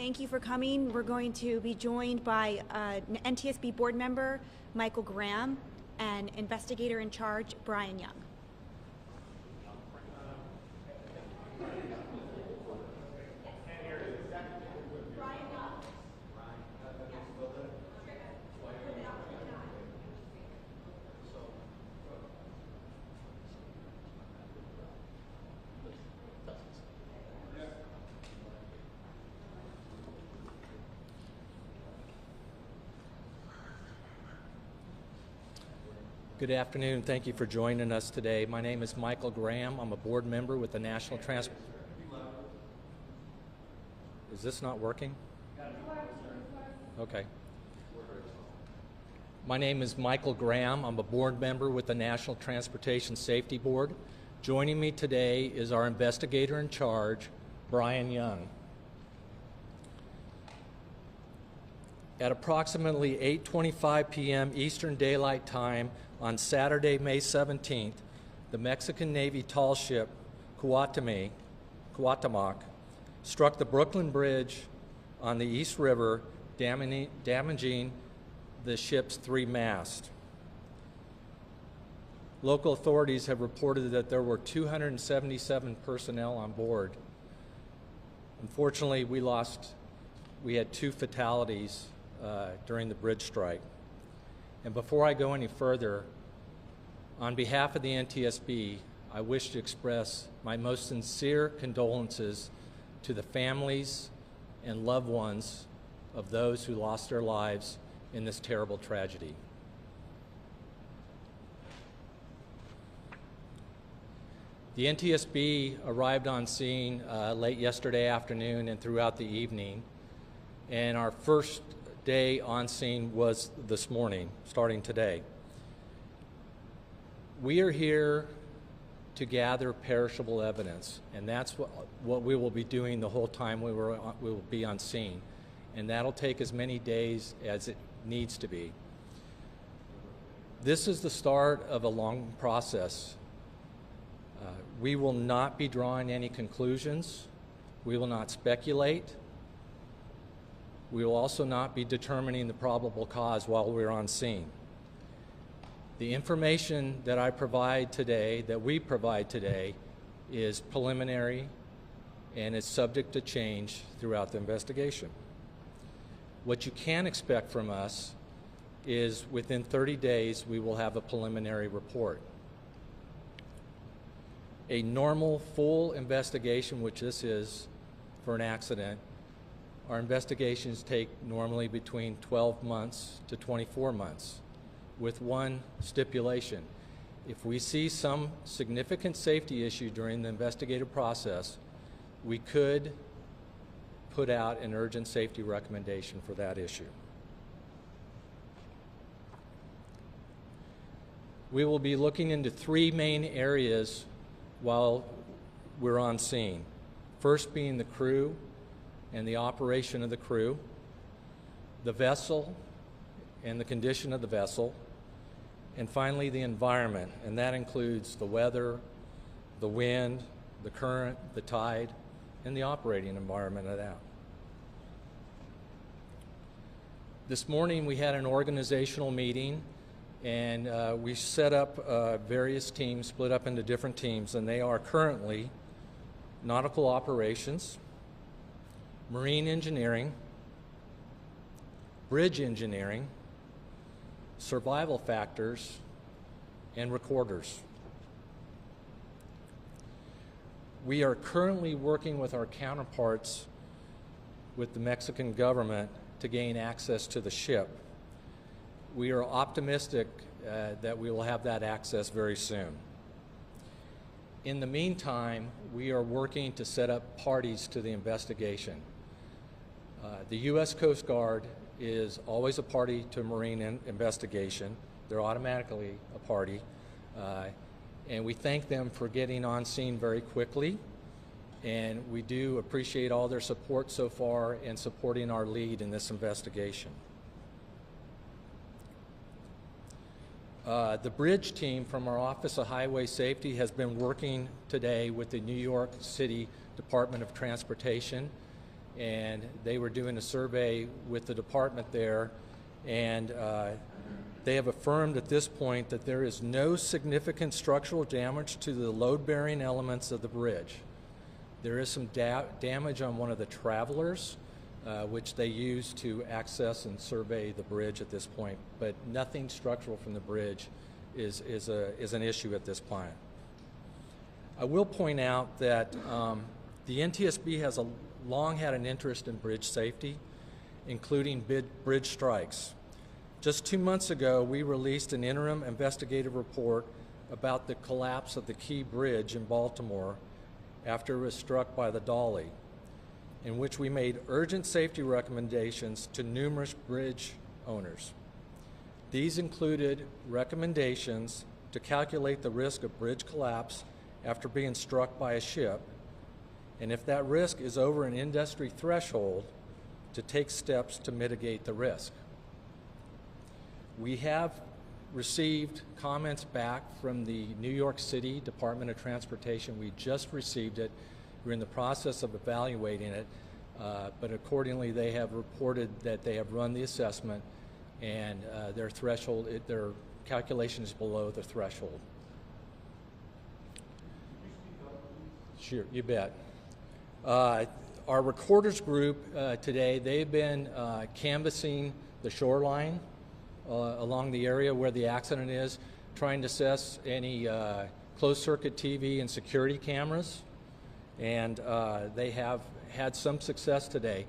thank you for coming. We're going to be joined by NTSB board member Michael Graham and investigator in charge Brian Young. Good afternoon. Thank you for joining us today. My name is Michael Graham. I'm a board member with the National Transport. Is this not working? Okay. My name is Michael Graham. I'm a board member with the National Transportation Safety Board. Joining me today is our investigator in charge, Brian Young. At approximately 8:25 p.m. Eastern Daylight Time on Saturday, May 17th, the Mexican Navy tall ship Cuauhtémoc struck the Brooklyn Bridge on the East River, damaging the ship's 3 masts. Local authorities have reported that there were 277 personnel on board. Unfortunately, we had 2 fatalities during the bridge strike. And before I go any further, on behalf of the NTSB, I wish to express my most sincere condolences to the families and loved ones of those who lost their lives in this terrible tragedy. The NTSB arrived on scene late yesterday afternoon and throughout the evening, and our first day on scene was this morning, starting today. We are here to gather perishable evidence, and that's what we will be doing the whole time we will be on scene, and that'll take as many days as it needs to be. This is the start of a long process. We will not be drawing any conclusions. We will not speculate. We will also not be determining the probable cause while we're on scene. The information that I provide today, that we provide today, is preliminary and is subject to change throughout the investigation. What you can expect from us is within 30 days we will have a preliminary report. A normal full investigation, which this is for an accident, our investigations take normally between 12 months to 24 months, with one stipulation. If we see some significant safety issue during the investigative process, we could put out an urgent safety recommendation for that issue. We will be looking into 3 main areas while we're on scene. First being the crew and the operation of the crew, the vessel and the condition of the vessel, and finally the environment, and that includes the weather, the wind, the current, the tide, and the operating environment of that. This morning we had an organizational meeting, and we set up various teams, split up into different teams, and they are currently nautical operations, marine engineering, bridge engineering, survival factors, and recorders. We are currently working with our counterparts with the Mexican government to gain access to the ship. We are optimistic that we will have that access very soon. In the meantime, we are working to set up parties to the investigation. The U.S. Coast Guard is always a party to a marine investigation. They're automatically a party. And we thank them for getting on scene very quickly. And we do appreciate all their support so far in supporting our lead in this investigation. The bridge team from our Office of Highway Safety has been working today with the New York City Department of Transportation and they were doing a survey with the department there, and they have affirmed at this point that there is no significant structural damage to the load-bearing elements of the bridge. There is some damage on one of the travelers, which they use to access and survey the bridge at this point, but nothing structural from the bridge is an issue at this point. I will point out that the NTSB has long had an interest in bridge safety, including bridge strikes. Just 2 months ago, we released an interim investigative report about the collapse of the Key Bridge in Baltimore after it was struck by the dolly, in which we made urgent safety recommendations to numerous bridge owners. These included recommendations to calculate the risk of bridge collapse after being struck by a ship, and if that risk is over an industry threshold, to take steps to mitigate the risk. We have received comments back from the New York City Department of Transportation. We just received it. We're in the process of evaluating it, but accordingly they have reported that they have run the assessment and their threshold, their calculation is below the threshold. Sure, you bet. Our recorders group today, they've been canvassing the shoreline along the area where the accident is, trying to assess any closed-circuit TV and security cameras, and they have had some success today.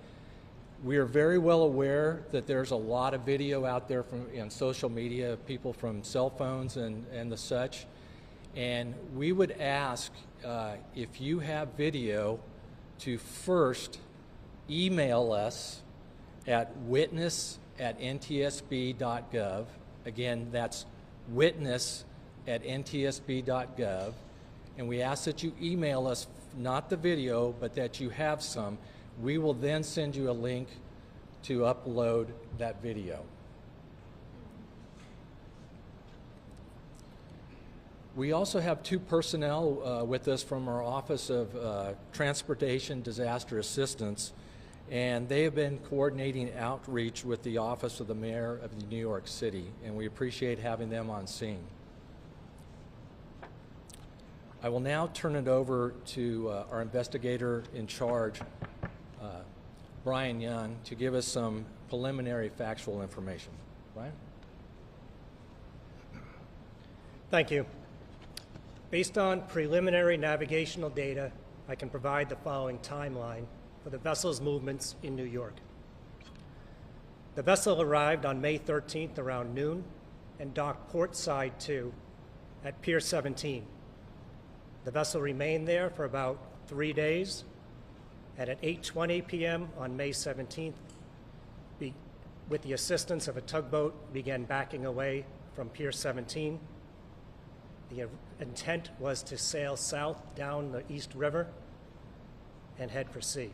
We are very well aware that there's a lot of video out there in social media, people from cell phones and the such, and we would ask if you have video to first email us at witness@ntsb.gov. Again, that's witness@ntsb.gov. And we ask that you email us not the video, but that you have some. We will then send you a link to upload that video. We also have 2 personnel with us from our Office of Transportation Disaster Assistance, and they have been coordinating outreach with the Office of the Mayor of New York City, and we appreciate having them on scene. I will now turn it over to our investigator in charge, Brian Young, to give us some preliminary factual information. Brian? Thank you. Based on preliminary navigational data, I can provide the following timeline for the vessel's movements in New York. The vessel arrived on May 13th around noon and docked port side 2 at Pier 17. The vessel remained there for about 3 days, and at 8:20 p.m. on May 17th, with the assistance of a tugboat, began backing away from Pier 17. The intent was to sail south down the East River and head for sea.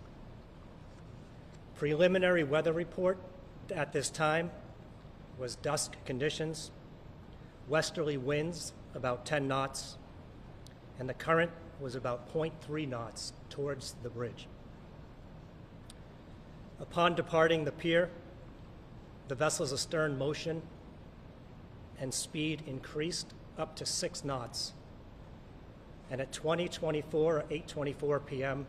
Preliminary weather report at this time was dusk conditions, westerly winds about 10 knots, and the current was about 0.3 knots towards the bridge. Upon departing the pier, the vessel's astern motion and speed increased up to 6 knots. And at 20:24 or 8:24 p.m.,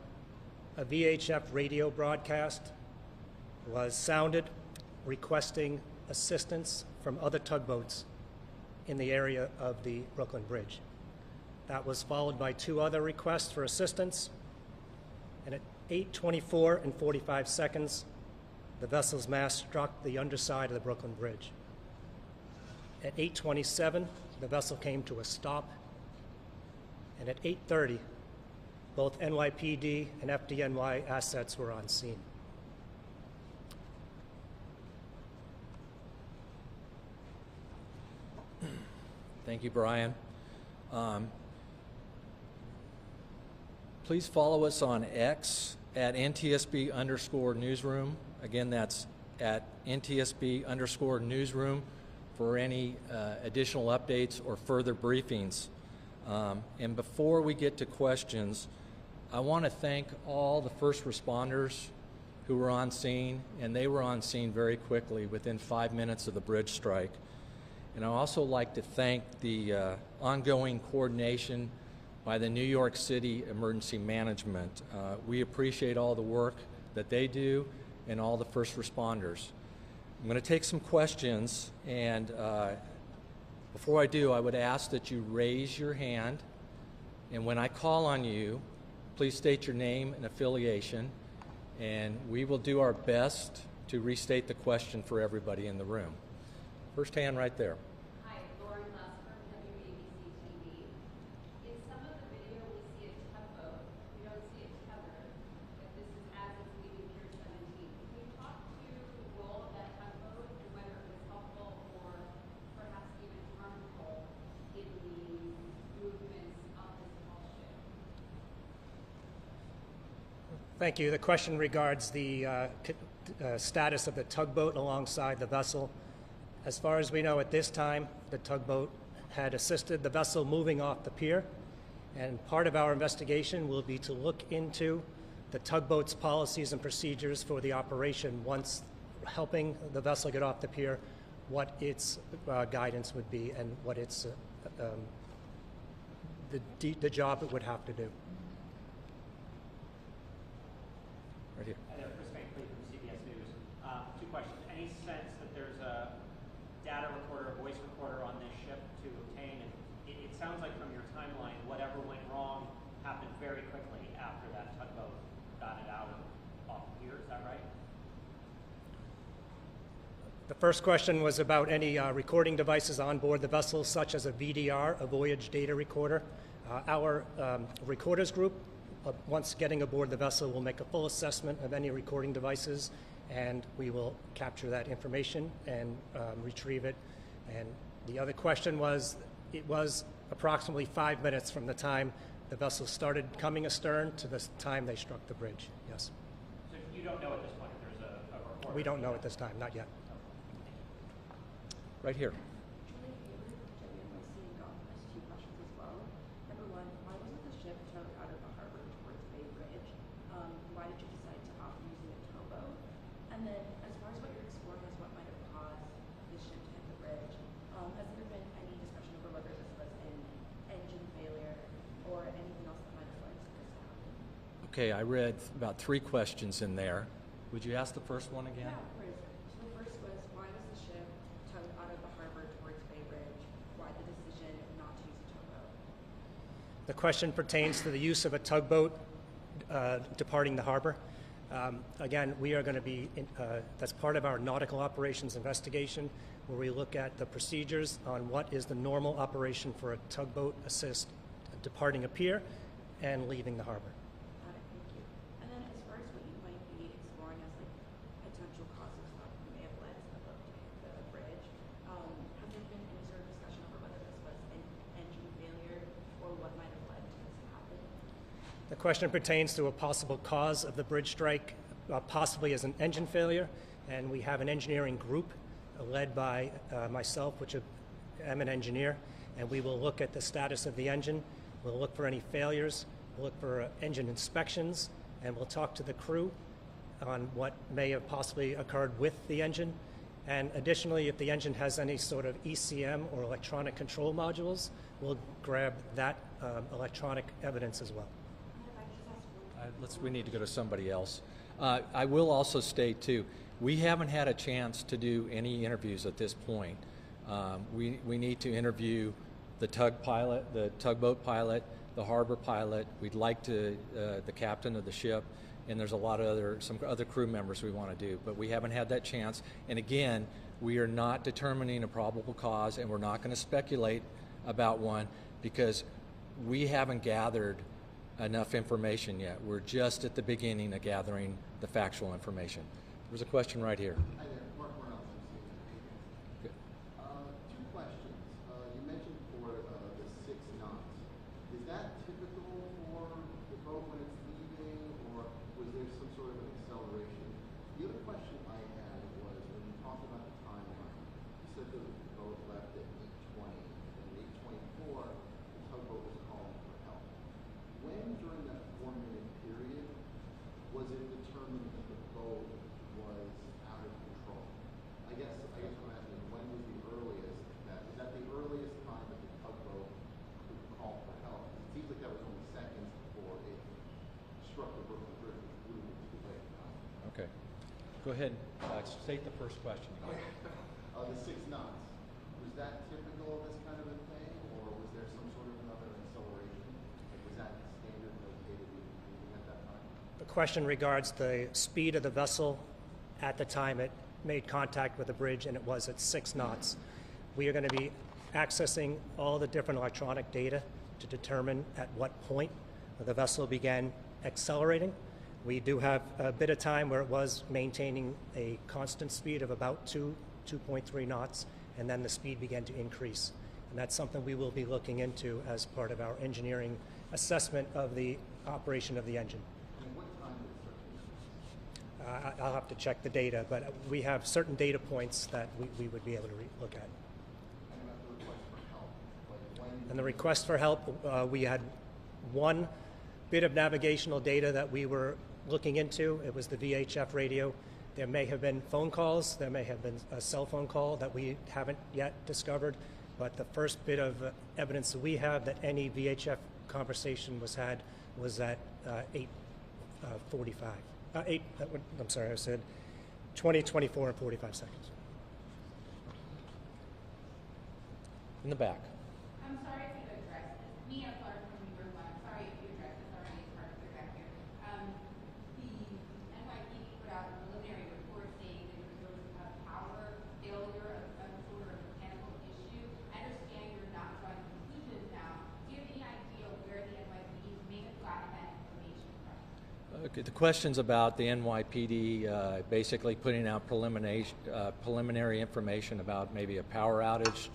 a VHF radio broadcast was sounded requesting assistance from other tugboats in the area of the Brooklyn Bridge. That was followed by 2 other requests for assistance, and at 8:24 and 45 seconds, the vessel's mast struck the underside of the Brooklyn Bridge. At 8:27, the vessel came to a stop, and at 8:30, both NYPD and FDNY assets were on scene. Thank you, Brian. Please follow us on X at NTSB_newsroom. Again, that's at NTSB_newsroom for any additional updates or further briefings. And before we get to questions, I want to thank all the first responders who were on scene, and they were on scene very quickly within 5 minutes of the bridge strike. And I'd also like to thank the ongoing coordination by the New York City Emergency Management. We appreciate all the work that they do and all the first responders. I'm going to take some questions, and before I do, I would ask that you raise your hand, and when I call on you, please state your name and affiliation, and we will do our best to restate the question for everybody in the room. First hand right there. Hi, Lauren Glassford, WABC TV. In some of the video, we see a tugboat. We don't see a tether, but this is as it's leaving Pier 17. Can you talk to the role of that tugboat and whether it was helpful or perhaps even harmful in the movements of this small ship? Thank you. The question regards the status of the tugboat alongside the vessel. As far as we know at this time, the tugboat had assisted the vessel moving off the pier, and part of our investigation will be to look into the tugboat's policies and procedures for the operation once helping the vessel get off the pier, what its guidance would be and what its the job it would have to do. Right here. Hi there, Chris Van Cleave from CBS News. Two questions. Any sense that there's a data recorder, a voice recorder on this ship to obtain? And it sounds like from your timeline, whatever went wrong happened very quickly after that tugboat got it out of off the pier. Is that right? The first question was about any recording devices on board the vessel, such as a VDR, a voyage data recorder. Our recorders group, once getting aboard the vessel, will make a full assessment of any recording devices, and we will capture that information and retrieve it. And the other question was, it was approximately 5 minutes from the time the vessel started coming astern to the time they struck the bridge. Yes. So you don't know at this point if there's a recorder? We don't know at this time, not yet. Right here. WNYC has two questions as well. Number one, why wasn't the ship towed out of the harbor towards Bay Bridge? Why did you decide to opt using a towboat? And then, as far as what you're exploring as what might have caused the ship to hit the bridge, has there been any discussion over whether this was an engine failure or anything else that might have led to this to happen? Okay, I read about 3 questions in there. Would you ask the first one again? Yeah, of course. So the first was, why was the ship towed out of the harbor towards Bay Bridge? Why the decision not to use a towboat? The question pertains to the use of a tugboat departing the harbor. Again, we are going to be, that's part of our nautical operations investigation, where we look at the procedures on what is the normal operation for a tugboat assist departing a pier and leaving the harbor. Got it, thank you. And then as far as what you might be exploring as like potential causes that may have led to the boat to hit the bridge, has there been any sort of discussion over whether this was an engine failure or what might have led to this to happen? The question pertains to a possible cause of the bridge strike, possibly as an engine failure, and we have an engineering group led by myself, which am an engineer, and we will look at the status of the engine. We'll look for any failures, we'll look for engine inspections, and we'll talk to the crew on what may have possibly occurred with the engine. And additionally, if the engine has any sort of ECM or electronic control modules, we'll grab that electronic evidence as well. We need to go to somebody else. I will also state, too, we haven't had a chance to do any interviews at this point. We need to interview the tugboat pilot, the harbor pilot. We'd like to, the captain of the ship, and there's a lot of some other crew members we want to do, but we haven't had that chance. And again, we are not determining a probable cause, and we're not going to speculate about one because we haven't gathered enough information yet. We're just at the beginning of gathering the factual information. There's a question right here. Hi there, Mark Morrell from CBS. Good. Two questions. You mentioned for the 6 knots. Is that typical for the boat when it's leaving, or was there some sort of an acceleration? The other question I had was when you talked about the timeline, you said that the boat left at 8:20, and at 8:24, the tugboat was calling for help. When during that 4-minute period was it determined that the boat Go ahead, state the first question. The 6 knots, was that typical of this kind of a thing, or was there some sort of another acceleration? Like, was that standard notated at that time? The question regards the speed of the vessel at the time it made contact with the bridge, and it was at 6 knots. We are going to be accessing all the different electronic data to determine at what point the vessel began accelerating. We do have a bit of time where it was maintaining a constant speed of about 2.3 knots, and then the speed began to increase. And that's something we will be looking into as part of our engineering assessment of the operation of the engine. And what time did it start to increase? I'll have to check the data, but we have certain data points that we would be able to look at. And about the request for help? Like, when And the request for help, we had one bit of navigational data that we were looking into. It was the VHF radio. There may have been phone calls. There may have been a cell phone call that we haven't yet discovered. But the first bit of evidence that we have that any VHF conversation was had was at 8:45. I'm sorry, I said 20:24 and 45 seconds. In the back. I'm sorry if you addressed this. Mia Clark from Weaver One. Sorry if you addressed this already. It's hard to get back here. The NYPD put out a preliminary report saying that there was a power failure of some sort of mechanical issue. I understand you're not drawing conclusions now. Do you have any idea where the NYPD may have gotten that information from? Okay, the question's about the NYPD basically putting out preliminary information about maybe a power outage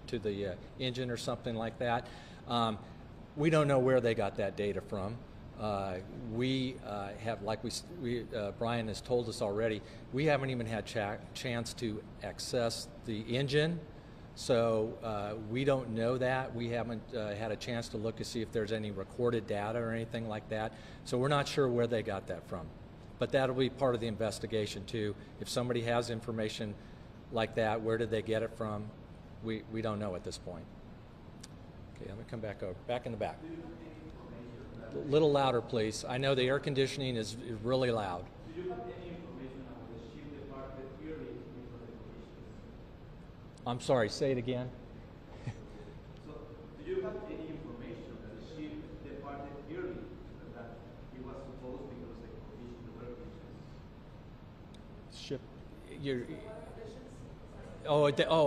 to the engine or something like that. We don't know where they got that data from. We have, like Brian has told us already, we haven't even had chance to access the engine. So we don't know that. We haven't had a chance to look to see if there's any recorded data or anything like that. So we're not sure where they got that from. But that'll be part of the investigation too. If somebody has information like that, where did they get it from? We don't know at this point. Okay, I'm gonna come back over. Back in the back. A little louder, please. I know the air conditioning is really loud. Do you have any information on the ship departed early before the collision? I'm sorry, say it again. So, do you have any information that the ship departed early, that it was supposed because the collision, the weather conditions? Ship,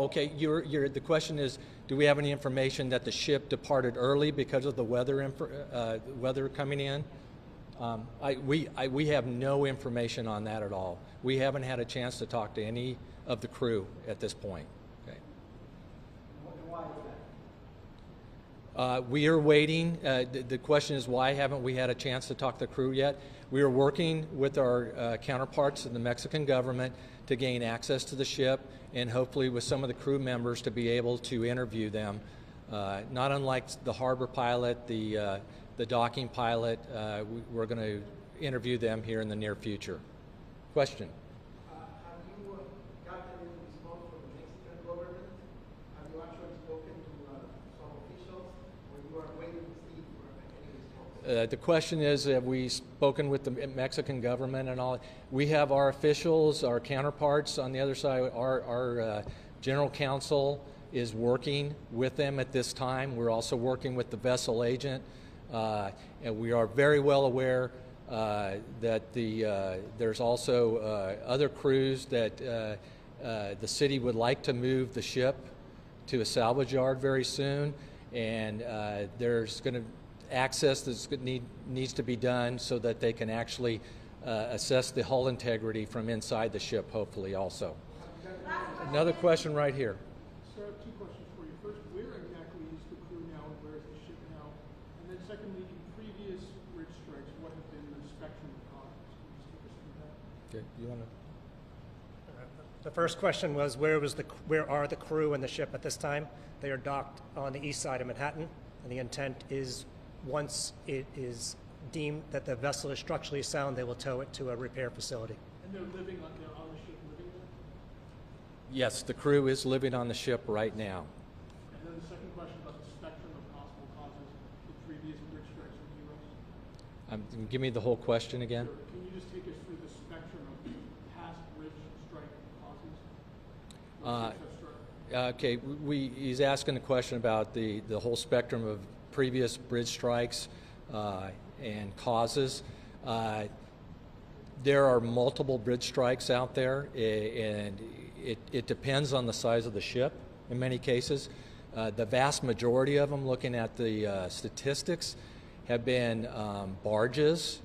okay. The question is, do we have any information that the ship departed early because of the weather coming in? We have no information on that at all. We haven't had a chance to talk to any of the crew at this point. Okay. Why is that? We are waiting. The question is, why haven't we had a chance to talk to the crew yet? We are working with our counterparts in the Mexican government to gain access to the ship, and hopefully with some of the crew members to be able to interview them. Not unlike the harbor pilot, the docking pilot, we're going to interview them here in the near future. Question? Have you gotten any response from the Mexican government? Have you actually spoken to some officials, or you are waiting to see for any response? The question is, have we spoken with the Mexican government and all? We have our officials, our counterparts on the other side. Our general counsel is working with them at this time. We're also working with the vessel agent. And we are very well aware that there's also other crews that the city would like to move the ship to a salvage yard very soon, and there's going to access that needs to be done so that they can actually assess the hull integrity from inside the ship, hopefully also. Another question right here. Sir, I have two questions for you. First, where exactly is the crew now, and where is the ship now? And then secondly, in previous bridge strikes, what have been the spectrum of causes? Can you just take us through that? Okay, you want to? The first question was, where are the crew and the ship at this time? They are docked on the east side of Manhattan, and the intent is, once it is deemed that the vessel is structurally sound, they will tow it to a repair facility. And they're on the ship living there? Yes, the crew is living on the ship right now. And then the second question about the spectrum of possible causes in previous bridge strikes in the U.S.? Give me the whole question again. Sure. Can you just take us through the spectrum of past bridge Okay, he's asking a question about the whole spectrum of previous bridge strikes and causes. There are multiple bridge strikes out there, and it depends on the size of the ship in many cases. The vast majority of them, looking at the statistics, have been barges.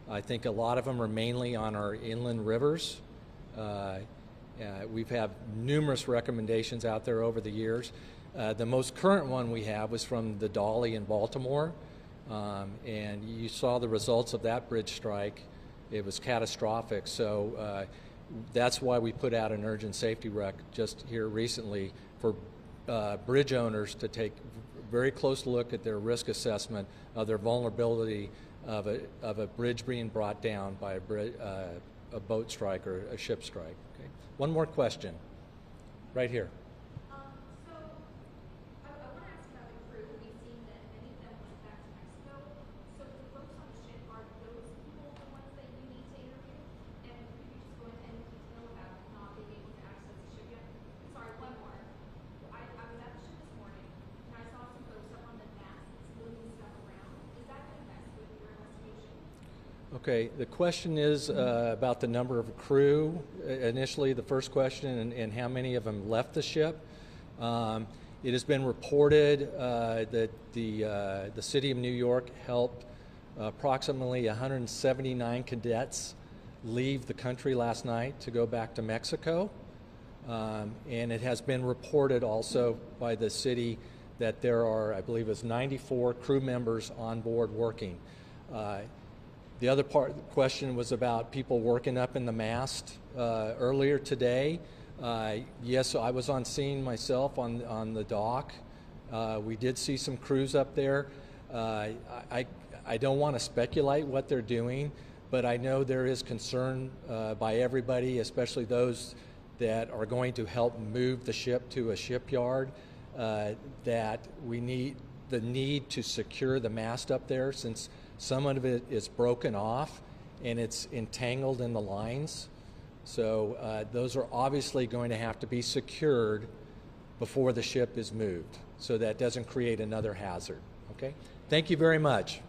I think a lot of them are mainly on our inland rivers. We've had numerous recommendations out there over the years. The most current one we have was from the Dolly in Baltimore, and you saw the results of that bridge strike. It was catastrophic, so that's why we put out an urgent safety rec just here recently for bridge owners to take a very close look at their risk assessment of their vulnerability of a bridge being brought down by a boat strike or a ship strike. Okay. One more question, right here. So, I want to ask about the crew. We've seen that many of them went back to Mexico. So, the folks on the ship, are those people the ones that you need to interview? And could you just go into any detail about not being able to access the ship yet? Sorry, one more. I was at the ship this morning, and I saw some folks up on the masts moving stuff around. Is that going to mess with your investigation? Okay, the question is about the number of crew, initially the first question, and how many of them left the ship. It has been reported that the City of New York helped approximately 179 cadets leave the country last night to go back to Mexico. And it has been reported also by the city that there are, I believe it's 94 crew members on board working. The other part of the question was about people working up in the mast earlier today. Yes, I was on scene myself on the dock. We did see some crews up there. I don't want to speculate what they're doing, but I know there is concern by everybody, especially those that are going to help move the ship to a shipyard, that we need to secure the mast up there, since some of it is broken off and it's entangled in the lines. So those are obviously going to have to be secured before the ship is moved, so that doesn't create another hazard. Okay? Thank you very much.